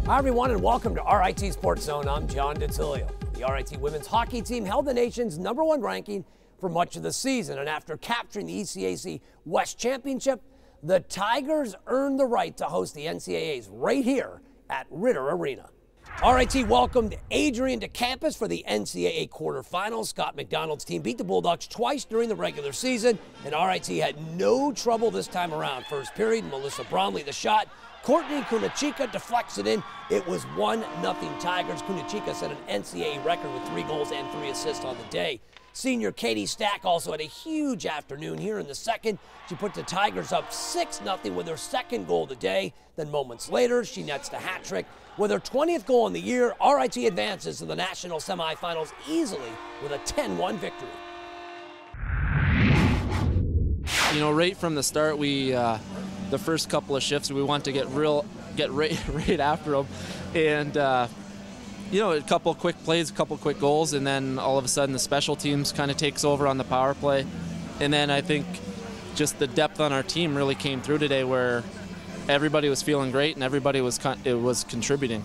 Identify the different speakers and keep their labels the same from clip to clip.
Speaker 1: Hi, everyone, and welcome to RIT SportsZone. I'm John DeTilio. The RIT women's hockey team held the nation's #1 ranking for much of the season, and after capturing the ECAC West Championship, the Tigers earned the right to host the NCAAs right here at Ritter Arena. RIT welcomed Adrian to campus for the NCAA quarterfinals. Scott McDonald's team beat the Bulldogs twice during the regular season, and RIT had no trouble this time around. First period, Melissa Bromley the shot. Courtney Kunachika deflects it in. It was 1-0 Tigers. Kunachika set an NCAA record with 3 goals and 3 assists on the day. Senior Katie Stack also had a huge afternoon here in the second. She put the Tigers up 6-0 with her second goal of the day. Then moments later, she nets the hat trick. With her 20th goal in the year, RIT advances to the national semifinals easily with a 10-1 victory.
Speaker 2: You know, right from the start, the first couple of shifts, we want to get right after them, and you know, a couple quick plays, a couple quick goals, and then all of a sudden the special teams kind of takes over on the power play, and then I think just the depth on our team really came through today, where everybody was feeling great and everybody was contributing.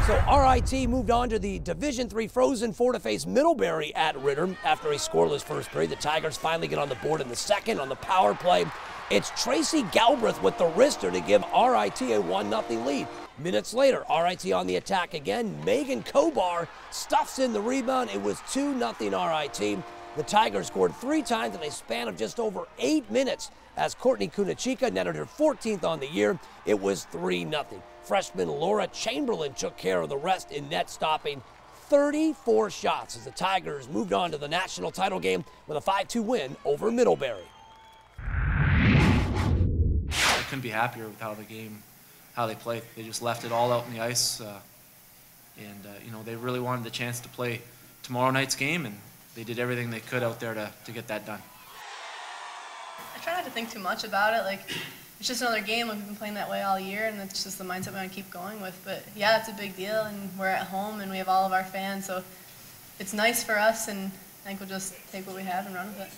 Speaker 1: So RIT moved on to the Division III Frozen Four to face Middlebury at Ritter after a scoreless first period. The Tigers finally get on the board in the second on the power play. It's Tracy Galbraith with the wrister to give RIT a 1-0 lead. Minutes later, RIT on the attack again. Megan Kobar stuffs in the rebound. It was 2-0 RIT. The Tigers scored 3 times in a span of just over 8 minutes as Courtney Kunachika netted her 14th on the year. It was 3-0. Freshman Laura Chamberlain took care of the rest in net, stopping 34 shots as the Tigers moved on to the national title game with a 5-2 win over Middlebury.
Speaker 2: I couldn't be happier with how they played. They just left it all out in the ice, and you know, they really wanted the chance to play tomorrow night's game, and they did everything they could out there to get that done.
Speaker 3: I try not to think too much about it. Like, it's just another game. Like, we've been playing that way all year, and that's just the mindset we want to keep going with. But yeah, it's a big deal, and we're at home, and we have all of our fans, so it's nice for us, and I think we'll just take what we have and run with it.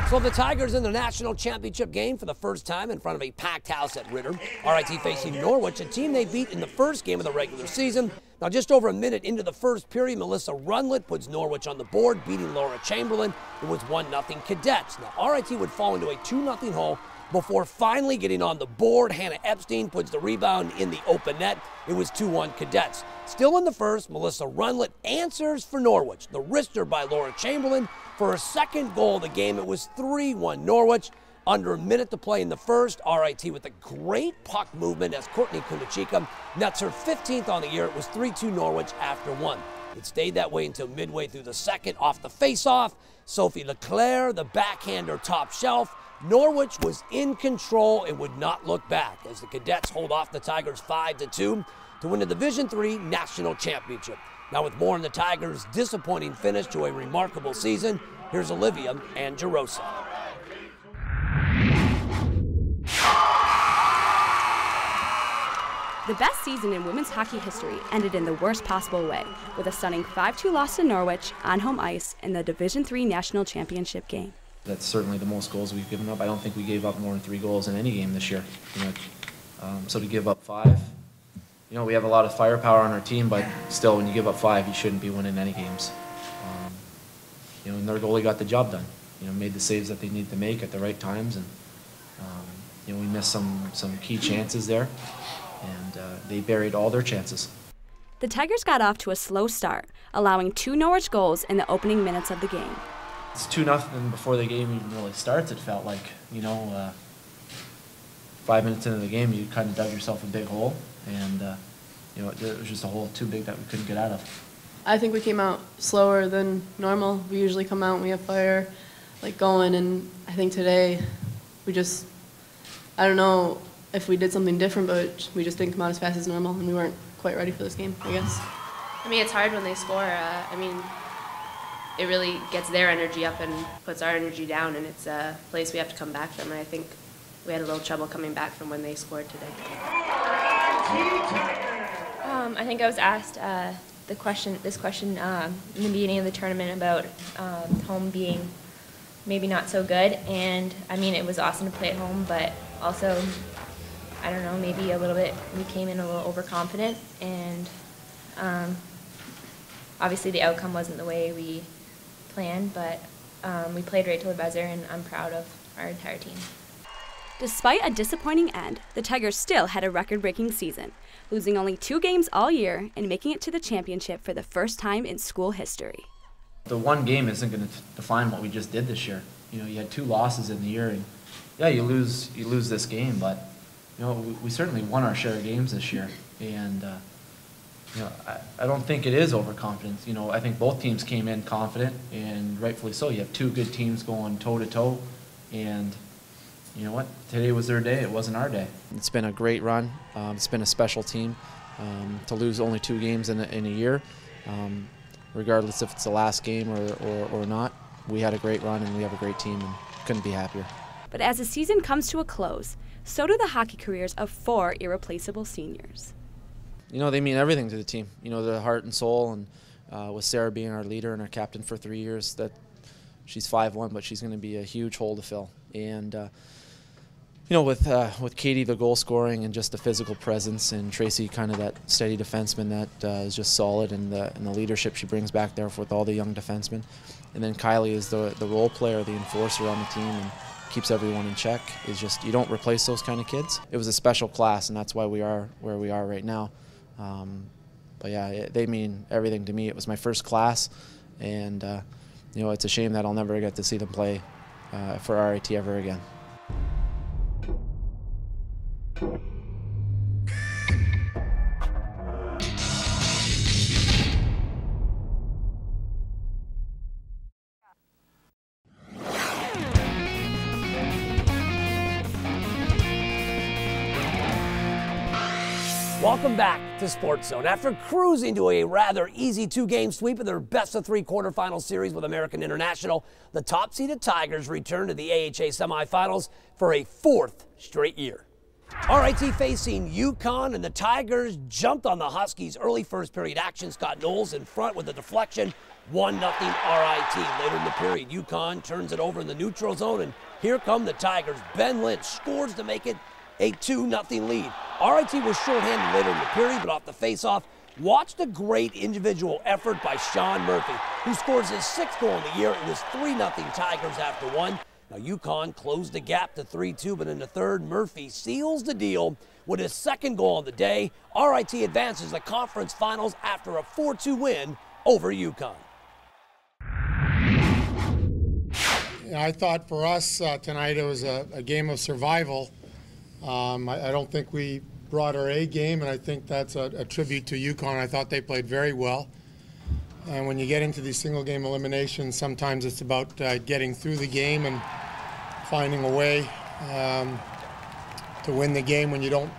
Speaker 1: So the Tigers in the national championship game for the first time in front of a packed house at Ritter. RIT facing Norwich, a team they beat in the first game of the regular season. Now, just over a minute into the first period, Melissa Runlett puts Norwich on the board, beating Laura Chamberlain. It was 1-0 Cadets. Now, RIT would fall into a 2-0 hole before finally getting on the board. Hannah Epstein puts the rebound in the open net. It was 2-1 Cadets. Still in the first, Melissa Runlett answers for Norwich. The wrister by Laura Chamberlain for her second goal of the game. It was 3-1 Norwich. Under a minute to play in the first, RIT with a great puck movement as Courtney Kunachika nets her 15th on the year. It was 3-2 Norwich after 1. It stayed that way until midway through the second. Off the face-off, Sophie Leclerc, the backhander top shelf. Norwich was in control and would not look back as the Cadets hold off the Tigers 5-2 to win the Division III National Championship. Now, with more on the Tigers' disappointing finish to a remarkable season, here's Olivia Angerosa.
Speaker 4: The best season in women's hockey history ended in the worst possible way, with a stunning 5-2 loss to Norwich on home ice in the Division III National Championship game.
Speaker 2: That's certainly the most goals we've given up. I don't think we gave up more than 3 goals in any game this year. You know, so to give up 5, you know, we have a lot of firepower on our team, but still, when you give up 5, you shouldn't be winning any games. You know, and their goalie got the job done. You know, made the saves that they need to make at the right times, and you know, we missed some key chances there, and they buried all their chances.
Speaker 4: The Tigers got off to a slow start, allowing 2 Norwich goals in the opening minutes of the game.
Speaker 2: It's 2-0 before the game even really starts. It felt like, you know, 5 minutes into the game, you kind of dug yourself a big hole, and you know, it was just a hole too big that we couldn't get out of.
Speaker 3: I think we came out slower than normal. We usually come out and we have fire like going, and I think today we just, I don't know if we did something different, but we just didn't come out as fast as normal, and we weren't quite ready for this game, I guess.
Speaker 5: I mean, it's hard when they score. I mean, it really gets their energy up and puts our energy down, and it's a place we have to come back from, and I think we had a little trouble coming back from when they scored today.
Speaker 6: I think I was asked this question in the beginning of the tournament about home being maybe not so good, and I mean, it was awesome to play at home, but also I don't know, maybe a little bit, we came in a little overconfident, and obviously the outcome wasn't the way we planned, but we played right to the buzzer, and I'm proud of our entire team.
Speaker 4: Despite a disappointing end, the Tigers still had a record-breaking season, losing only 2 games all year and making it to the championship for the first time in school history.
Speaker 2: The one game isn't going to define what we just did this year. You know, you had 2 losses in the year, and yeah, you lose this game, but you know, we certainly won our share of games this year, and you know, I don't think it is overconfidence. You know, I think both teams came in confident, and rightfully so. You have 2 good teams going toe-to-toe, and you know what? Today was their day. It wasn't our day. It's been a great run. It's been a special team. To lose only 2 games in a year, regardless if it's the last game or not, we had a great run and we have a great team, and couldn't be happier.
Speaker 4: But as the season comes to a close, so do the hockey careers of 4 irreplaceable seniors.
Speaker 2: You know, they mean everything to the team. You know, the heart and soul, and with Sarah being our leader and our captain for 3 years, that she's 5'1", but she's going to be a huge hole to fill. And you know, with Katie, the goal scoring and just the physical presence, and Tracy, kind of that steady defenseman that is just solid, and the leadership she brings back there with all the young defensemen. And then Kylie is the role player, the enforcer on the team, and keeps everyone in check. Is just, you don't replace those kind of kids. It was a special class, and that's why we are where we are right now. But yeah, they mean everything to me. It was my first class, and you know, it's a shame that I'll never get to see them play for RIT ever again.
Speaker 1: Welcome back to Sports Zone. After cruising to a rather easy 2-game sweep of their best-of-3 quarterfinal series with American International, the top-seeded Tigers return to the AHA semifinals for a 4th straight year. RIT facing UConn, and the Tigers jumped on the Huskies' early first-period action. Scott Knowles in front with a deflection, 1-0 RIT. Later in the period, UConn turns it over in the neutral zone, and here come the Tigers. Ben Lynch scores to make it a 2-0 lead. RIT was shorthanded later in the period, but off the face-off, watched a great individual effort by Sean Murphy, who scores his 6th goal in the year. It was 3-0 Tigers after 1. Now UConn closed the gap to 3-2, but in the third, Murphy seals the deal with his 2nd goal of the day. RIT advances the conference finals after a 4-2 win over UConn.
Speaker 7: I thought for us tonight it was a game of survival. I don't think we brought our A game, and I think that's a tribute to UConn. I thought they played very well. And when you get into these single game eliminations, sometimes it's about getting through the game and finding a way to win the game when you don't,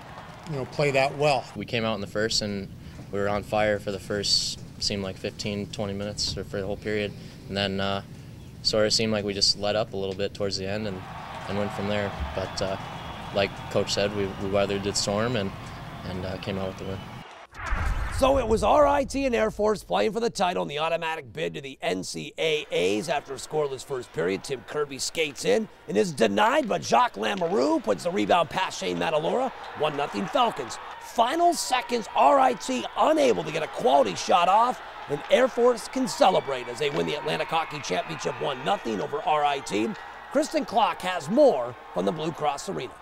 Speaker 7: play that well.
Speaker 8: We came out in the first and we were on fire for the first, seemed like 15, 20 minutes or for the whole period. And then sort of seemed like we just let up a little bit towards the end and went from there. But like Coach said, we weathered the storm and came out with the win.
Speaker 1: So it was RIT and Air Force playing for the title in the automatic bid to the NCAAs. After a scoreless first period, Tim Kirby skates in and is denied, but Jacques Lamoureux puts the rebound past Shane Matalora. 1-0 Falcons. Final seconds, RIT unable to get a quality shot off, and Air Force can celebrate as they win the Atlantic Hockey Championship 1-0 over RIT. Kristen Klock has more from the Blue Cross Arena.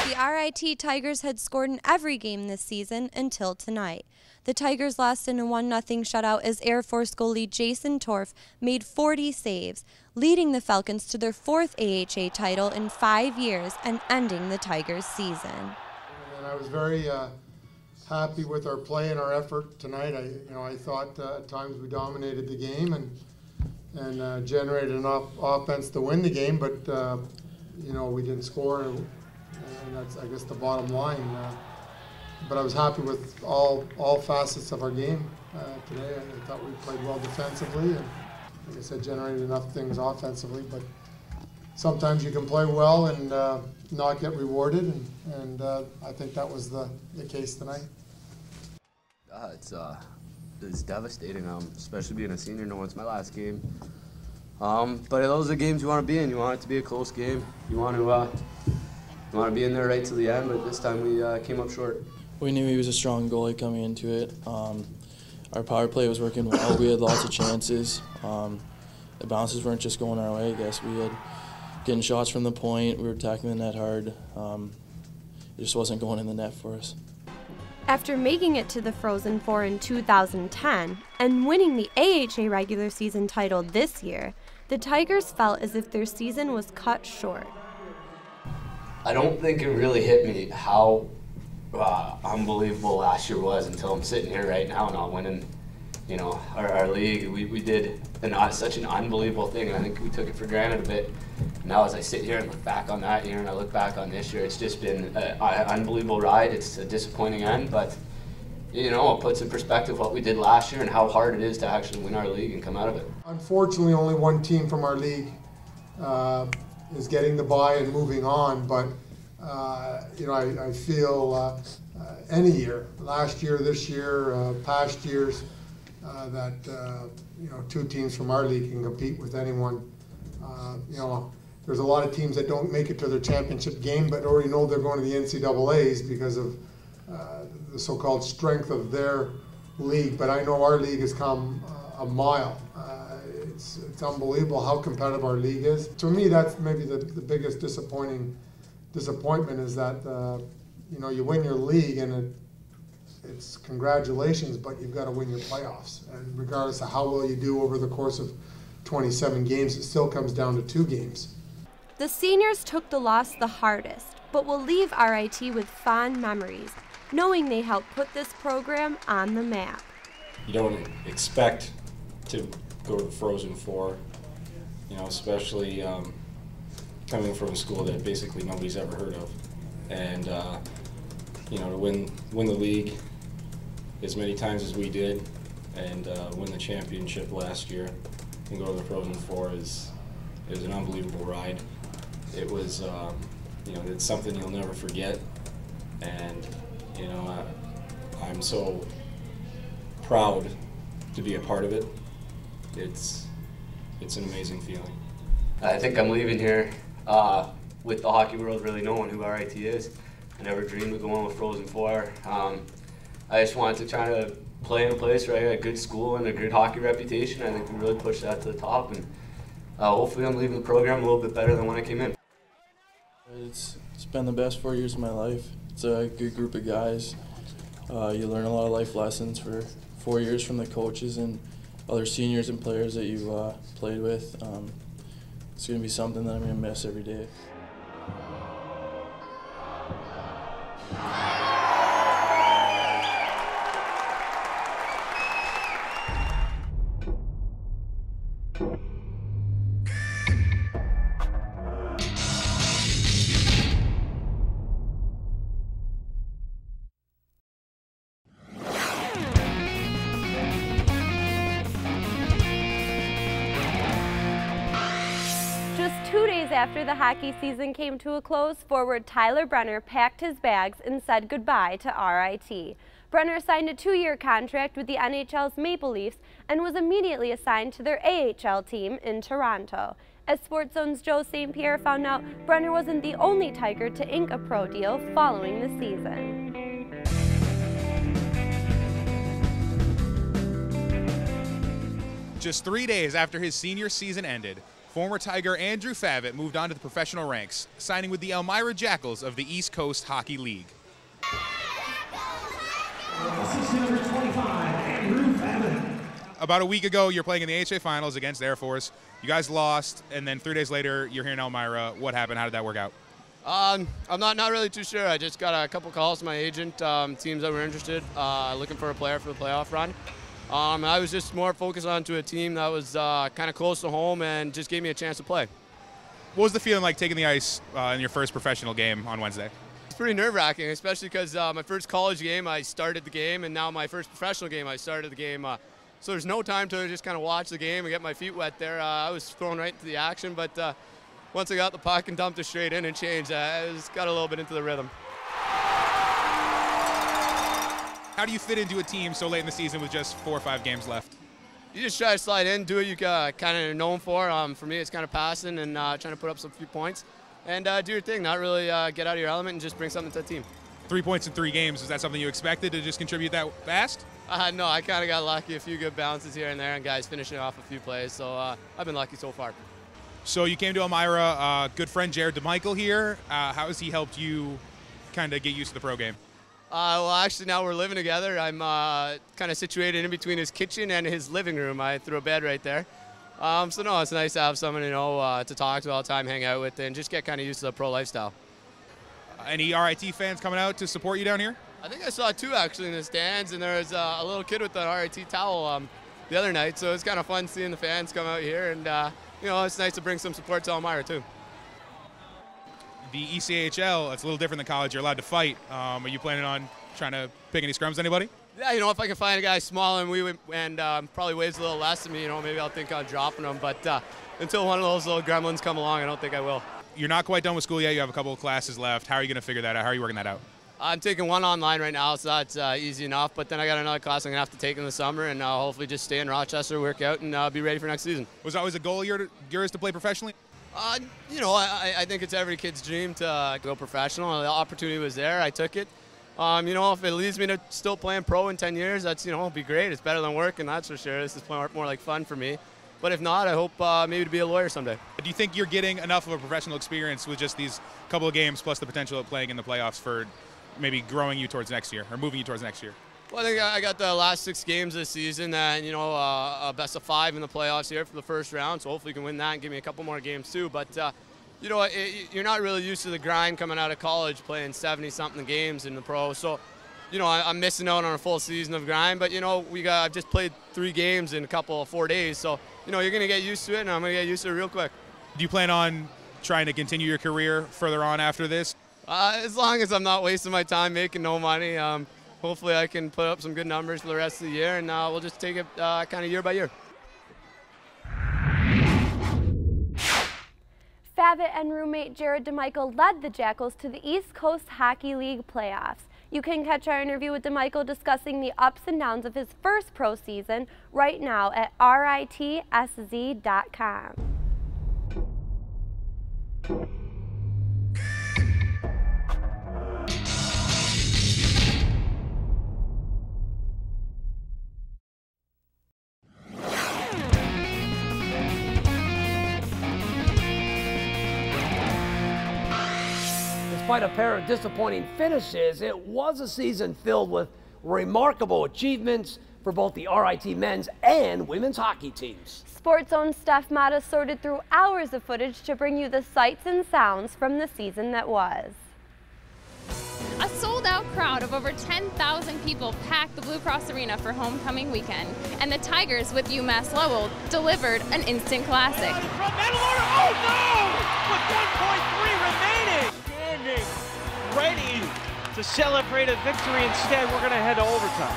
Speaker 9: The RIT Tigers had scored in every game this season until tonight. The Tigers lost in a 1-0 shutout as Air Force goalie Jason Torf made 40 saves, leading the Falcons to their 4th AHA title in 5 years and ending the Tigers' season.
Speaker 7: And I was very happy with our play and our effort tonight. I thought at times we dominated the game and generated enough offense to win the game, but we didn't score. And that's, I guess, the bottom line. But I was happy with all facets of our game today. I thought we played well defensively and, like I said, generated enough things offensively. But sometimes you can play well and not get rewarded, and I think that was the case tonight.
Speaker 10: It's devastating, especially being a senior, knowing it's my last game. But those are the games you want to be in. You want it to be a close game. You want to We want to be in there right to the end, but this time we came up short.
Speaker 11: We knew he was a strong goalie coming into it. Our power play was working well. We had lots of chances. The bounces weren't just going our way, I guess. We had getting shots from the point. We were attacking the net hard. It just wasn't going in the net for us.
Speaker 9: After making it to the Frozen Four in 2010 and winning the AHA regular season title this year, the Tigers felt as if their season was cut short.
Speaker 10: I don't think it really hit me how unbelievable last year was until I'm sitting here right now not winning, you know, our league. We did such an unbelievable thing, and I think we took it for granted a bit. Now as I sit here and look back on that year and I look back on this year, it's just been an unbelievable ride. It's a disappointing end, but you know, it puts in perspective what we did last year and how hard it is to actually win our league and come out of it.
Speaker 7: Unfortunately, only one team from our league is getting the bye and moving on, but you know, I feel any year, last year, this year, past years, that you know, two teams from our league can compete with anyone. You know, there's a lot of teams that don't make it to their championship game, but already know they're going to the NCAAs because of the so-called strength of their league. But I know our league has come a mile. It's unbelievable how competitive our league is. To me, that's maybe the biggest disappointment is that you know, you win your league and it's congratulations, but you've got to win your playoffs. And regardless of how well you do over the course of 27 games, it still comes down to 2 games.
Speaker 9: The seniors took the loss the hardest, but will leave RIT with fond memories, knowing they helped put this program on the map.
Speaker 12: You don't expect to go to the Frozen Four, you know, especially coming from a school that basically nobody's ever heard of. And you know, to win the league as many times as we did and win the championship last year and go to the Frozen Four is an unbelievable ride. It was, you know, it's something you'll never forget, and you know, I'm so proud to be a part of it. It's an amazing feeling.
Speaker 10: I think I'm leaving here with the hockey world really knowing who RIT is. I never dreamed of going with Frozen Four. I just wanted to try to play in a place where I got a good school and a good hockey reputation. I think we really pushed that to the top, and hopefully I'm leaving the program a little bit better than when I came in.
Speaker 11: It's been the best 4 years of my life. It's a good group of guys. You learn a lot of life lessons for 4 years from the coaches and other seniors and players that you played with. It's going to be something that I'm going to miss every day.
Speaker 9: Just 2 days after the hockey season came to a close, forward Tyler Brenner packed his bags and said goodbye to RIT. Brenner signed a 2-year contract with the NHL's Maple Leafs and was immediately assigned to their AHL team in Toronto. As SportsZone's Joe St. Pierre found out, Brenner wasn't the only Tiger to ink a pro deal following the season.
Speaker 13: Just 3 days after his senior season ended, former Tiger Andrew Favot moved on to the professional ranks, signing with the Elmira Jackals of the East Coast Hockey League. About a week ago, you're playing in the AHA Finals against Air Force. You guys lost, and then 3 days later, you're here in Elmira. What happened? How did that work out?
Speaker 14: I'm not really too sure. I just got a couple calls to my agent, teams that were interested, looking for a player for the playoff run. I was just more focused on to a team that was kind of close to home and just gave me a chance to play.
Speaker 13: What was the feeling like taking the ice in your first professional game on Wednesday?
Speaker 14: It's pretty nerve-wracking, especially because my first college game, I started the game, and now my first professional game, I started the game. So there's no time to just kind of watch the game and get my feet wet there. I was thrown right into the action, but once I got the puck and dumped it straight in and changed, I just got a little bit into the rhythm.
Speaker 13: How do you fit into a team so late in the season with just 4 or 5 games left?
Speaker 14: You just try to slide in, do what you kind of known for. For me, it's kind of passing and trying to put up some few points. and do your thing, not really get out of your element and just bring something to the team.
Speaker 13: 3 points in 3 games, is that something you expected to just contribute that fast?
Speaker 14: No, I kind of got lucky, a few good bounces here and there, and guys finishing off a few plays, so I've been lucky so far.
Speaker 13: So you came to Elmira, good friend Jared DeMichael here. How has he helped you kind of get used to the pro game?
Speaker 14: Well, actually, now we're living together. I'm kind of situated in between his kitchen and his living room. I threw a bed right there. So, no, it's nice to have someone, to talk to all the time, hang out with, and just get kind of used to the pro lifestyle.
Speaker 13: Any RIT fans coming out to support you down here?
Speaker 14: I think I saw 2 actually in the stands, and there was a little kid with an RIT towel the other night, so it's kind of fun seeing the fans come out here, and it's nice to bring some support to Elmira too.
Speaker 13: The ECHL, it's a little different than college. You're allowed to fight. Are you planning on trying to pick any scrums, anybody?
Speaker 14: Yeah, if I can find a guy smaller and probably weighs a little less than me, maybe I'll think on dropping him, but until one of those little gremlins come along, I don't think I will.
Speaker 13: You're not quite done with school yet. You have a couple of classes left. How are you going to figure that out? How are you working that out?
Speaker 14: I'm taking one online right now, so that's easy enough. But then I got another class I'm going to have to take in the summer, and hopefully just stay in Rochester, work out, and be ready for next season. Was that always a goal of yours to play professionally? I think it's every kid's dream to go professional. The opportunity was there. I took it. If it leads me to still playing pro in 10 years, that's, it'll be great. It's better than working, that's for sure. This is more like fun for me. But if not, I hope maybe to be a lawyer someday.
Speaker 13: Do you think you're getting enough of a professional experience with just these couple of games plus the potential of playing in the playoffs for maybe growing you towards next year or moving you towards next year?
Speaker 14: Well, I think I got the last 6 games this season and, a best of 5 in the playoffs here for the first round. So hopefully you can win that and give me a couple more games too. But, you're not really used to the grind coming out of college playing 70-something games in the pro. So, I'm missing out on a full season of grind. But, I've just played 3 games in 4 days. So, you're going to get used to it, and I'm going to get used to it real quick.
Speaker 13: Do you plan on trying to continue your career further on after this?
Speaker 14: As long as I'm not wasting my time making no money. Hopefully I can put up some good numbers for the rest of the year, and we'll just take it kind of year by year.
Speaker 9: Favot and roommate Jared DeMichael led the Jackals to the East Coast Hockey League playoffs. You can catch our interview with DeMichael discussing the ups and downs of his first pro season right now at RITSZ.com.
Speaker 1: Despite a pair of disappointing finishes, it was a season filled with remarkable achievements for both the RIT men's and women's hockey teams.
Speaker 9: SportsZone Steph Mata sorted through hours of footage to bring you the sights and sounds from the season that was.
Speaker 15: A sold-out crowd of over 10,000 people packed the Blue Cross Arena for homecoming weekend, and the Tigers with UMass Lowell delivered an instant classic.
Speaker 16: Oh no! With 1.3 remaining! Standing ready to celebrate a victory. Instead, we're going to head to overtime.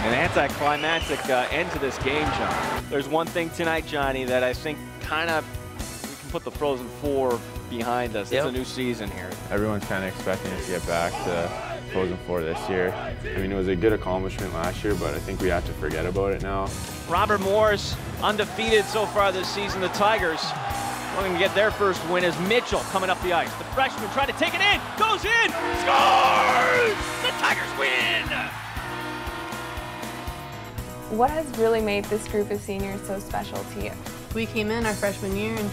Speaker 17: An anticlimactic end to this game, John. There's one thing tonight, Johnny, that I think kind of we can put the Frozen Four behind us. It's a new season here.
Speaker 18: Everyone's kind of expecting us to get back to Frozen Four this year. I mean, it was a good accomplishment last year, but I think we have to forget about it now.
Speaker 16: Robert Morris undefeated so far this season. The Tigers looking to get their first win as Mitchell coming up the ice. The freshman trying to take it in, goes in, scores! The Tigers win!
Speaker 19: What has really made this group of seniors so special to you?
Speaker 3: We came in our freshman year and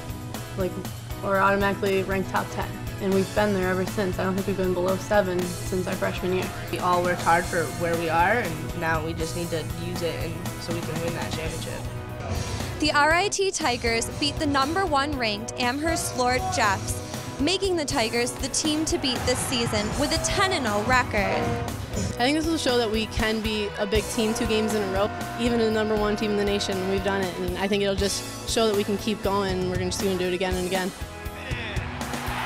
Speaker 3: we're automatically ranked top 10. And we've been there ever since. I don't think we've been below 7 since our freshman year.
Speaker 20: We all worked hard for where we are, and now we just need to use it so we can win that championship.
Speaker 9: The RIT Tigers beat the #1 ranked Amherst Lord Jeffs, making the Tigers the team to beat this season with a 10-0 record.
Speaker 3: I think this will show that we can be a big team 2 games in a row. Even the #1 team in the nation, we've done it. And I think it'll just show that we can keep going. We're just going to do it again and again.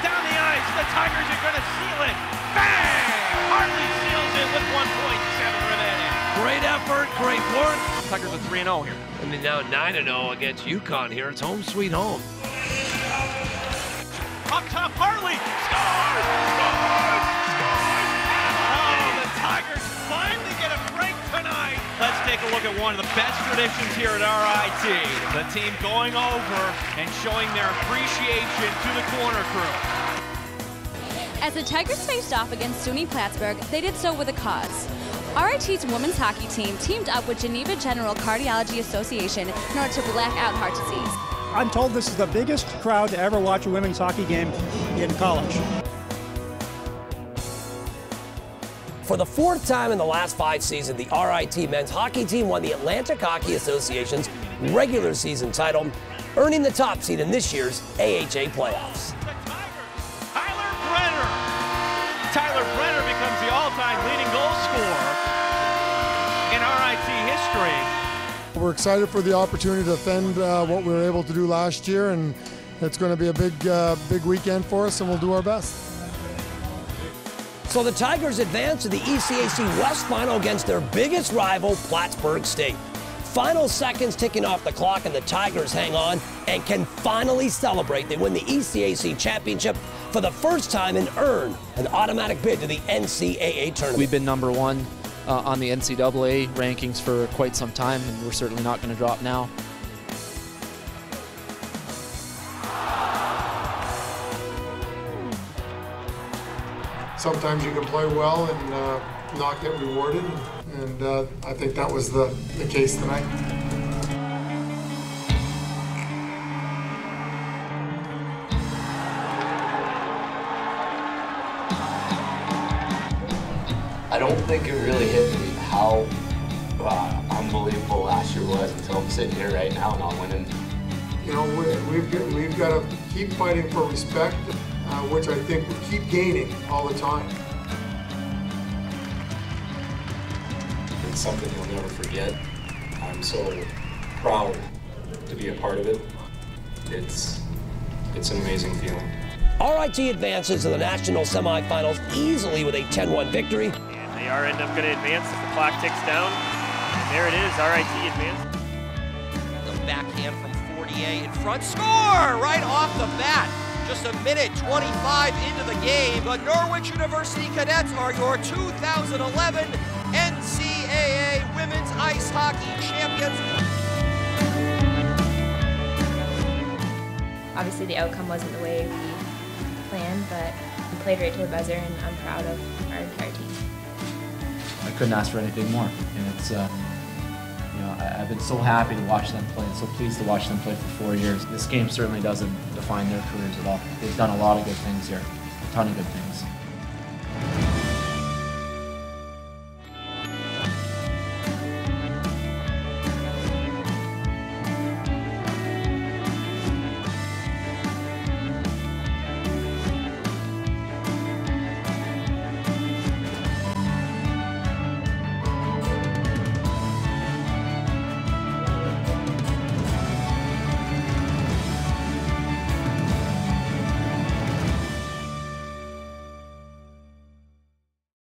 Speaker 16: Down the ice, the Tigers are going to seal it. Bang! Hartley seals it with 1.7 remaining.
Speaker 1: Great effort, great work.
Speaker 16: Tigers are 3-0 here.
Speaker 1: And then now 9-0 against UConn here. It's home sweet home.
Speaker 16: Up top, Hartley scores! Scores! Scores! Oh, the Tigers finally get a break tonight. Let's take a look look at one of the best traditions here at RIT. The team going over and showing their appreciation to the corner crew.
Speaker 4: As the Tigers faced off against SUNY Plattsburgh, they did so with a cause. RIT's women's hockey team teamed up with Geneva General Cardiology Association in order to black out heart disease.
Speaker 21: I'm told this is the biggest crowd to ever watch a women's hockey game in college.
Speaker 1: For the fourth time in the last 5 seasons, the RIT men's hockey team won the Atlantic Hockey Association's regular season title, earning the top seed in this year's AHA playoffs.
Speaker 16: Tyler Brenner becomes the all-time leading goal scorer in RIT history.
Speaker 7: We're excited for the opportunity to defend what we were able to do last year, and it's going to be a big weekend for us, and we'll do our best.
Speaker 1: So the Tigers advance to the ECHL West Final against their biggest rival, Plattsburgh State. Final seconds ticking off the clock, and the Tigers hang on and can finally celebrate. They win the ECHL championship for the first time and earn an automatic bid to the NCAA tournament.
Speaker 2: We've been number 1 on the NCAA rankings for quite some time, and we're certainly not going to drop now.
Speaker 7: Sometimes you can play well and not get rewarded, and I think that was the case tonight.
Speaker 10: I don't think it really hit me how unbelievable last year was until I'm sitting here right now not winning.
Speaker 7: You know, we've got to keep fighting for respect, which I think we keep gaining all the time.
Speaker 12: It's something you'll never forget. I'm so proud to be a part of it. It's an amazing feeling.
Speaker 1: RIT advances to the national semifinals easily with a 10-1 victory.
Speaker 16: And they are going to advance as the clock ticks down. And there it is, RIT advance.
Speaker 22: The backhand from 48 in front, score right off the bat. Just a minute 25 into the game. The Norwich University Cadets are your 2011 NCAA Women's Ice Hockey Champions.
Speaker 5: Obviously the outcome wasn't the way we planned, but we played right to the buzzer, and I'm proud of our entire team.
Speaker 2: I couldn't ask for anything more, and it's you know, I've been so happy to watch them play, and so pleased to watch them play for 4 years. This game certainly doesn't define their careers at all. They've done a lot of good things here, a ton of good things.